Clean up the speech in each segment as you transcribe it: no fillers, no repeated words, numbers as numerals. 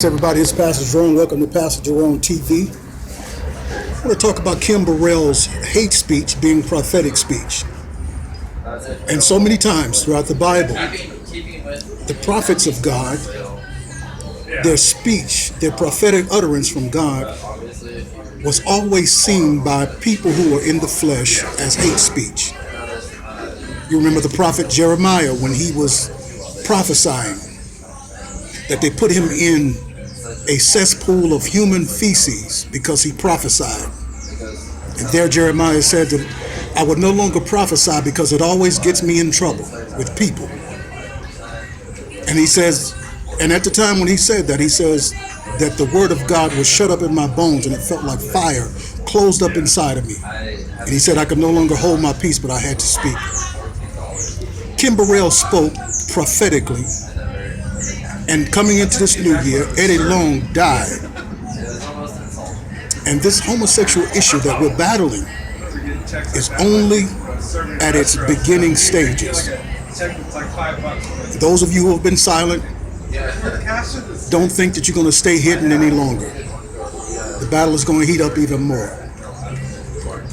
Everybody, it's Pastor Jerone. Welcome to Pastor Jerone TV. I want to talk about Burrell's hate speech being prophetic speech. And so many times throughout the Bible, the prophets of God, their speech, their prophetic utterance from God was always seen by people who were in the flesh as hate speech. You remember the prophet Jeremiah when he was prophesying that they put him in a cesspool of human feces because he prophesied. And there Jeremiah said that I would no longer prophesy because it always gets me in trouble with people. And he says, and at the time when he said that, he says that the word of God was shut up in my bones and it felt like fire closed up inside of me. And he said I could no longer hold my peace, but I had to speak. Burrell spoke prophetically. And coming into this new year, Eddie Long died. And this homosexual issue that we're battling is only at its beginning stages. Those of you who have been silent, don't think that you're going to stay hidden any longer. The battle is going to heat up even more.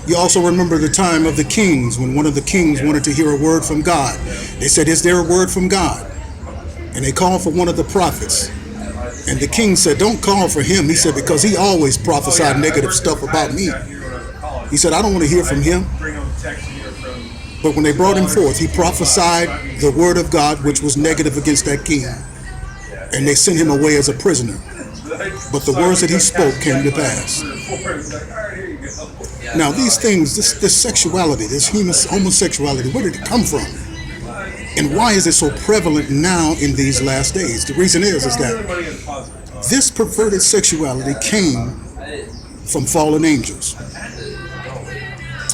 You also remember the time of the kings, when one of the kings wanted to hear a word from God. They said, is there a word from God? And they called for one of the prophets. And the king said, don't call for him. He said, because he always prophesied negative stuff about me. He said, I don't want to hear from him. But when they brought him forth, he prophesied the word of God, which was negative against that king. And they sent him away as a prisoner. But the words that he spoke came to pass. Now these things, this sexuality, this homosexuality, where did it come from? And why is it so prevalent now in these last days? The reason is that this perverted sexuality came from fallen angels.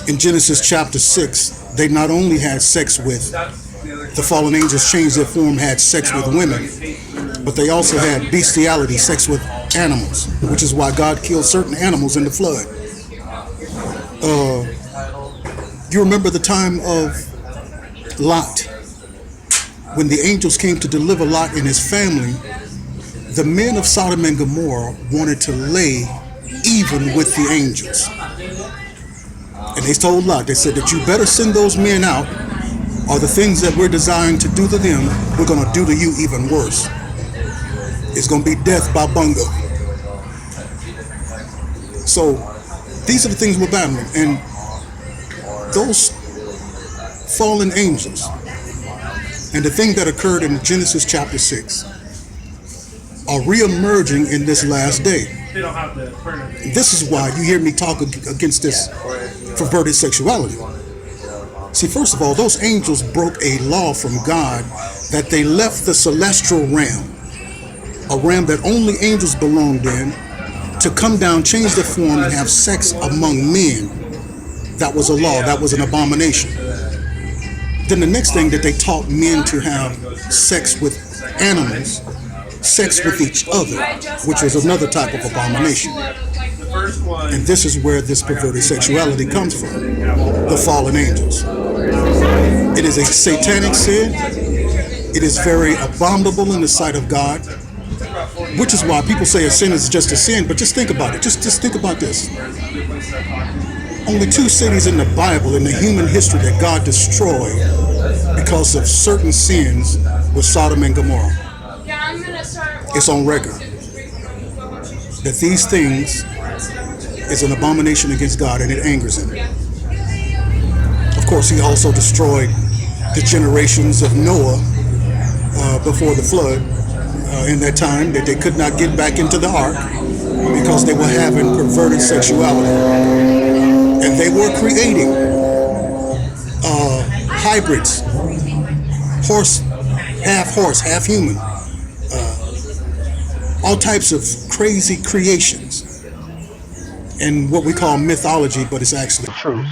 In Genesis chapter 6, they not only had sex with, the fallen angels changed their form, had sex with women, but they also had bestiality, sex with animals, which is why God killed certain animals in the flood. You remember the time of Lot? When the angels came to deliver Lot and his family, the men of Sodom and Gomorrah wanted to lay even with the angels. And they told Lot, they said that you better send those men out, or the things that we're desiring to do to them, we're going to do to you even worse. It's going to be death by bungo. So these are the things we're battling. And those fallen angels, and the thing that occurred in Genesis chapter 6 are re-emerging in this last day. This is why you hear me talk against this perverted sexuality. See, first of all, those angels broke a law from God that they left the celestial realm, a realm that only angels belonged in, to come down, change their form, and have sex among men. That was a law. That was an abomination. Then the next thing that they taught men to have sex with animals, sex with each other, which was another type of abomination. And this is where this perverted sexuality comes from, the fallen angels. It is a satanic sin. It is very abominable in the sight of God, which is why people say a sin is just a sin. But just think about it. Just think about this. Only two cities in the Bible, in the human history, that God destroyed because of certain sins was Sodom and Gomorrah. It's on record that these things is an abomination against God, and it angers him. Of course, he also destroyed the generations of Noah before the flood. In that time, that they could not get back into the ark because they were having perverted sexuality. And they were creating hybrids, horse, half human, all types of crazy creations, and what we call mythology, but it's actually truth.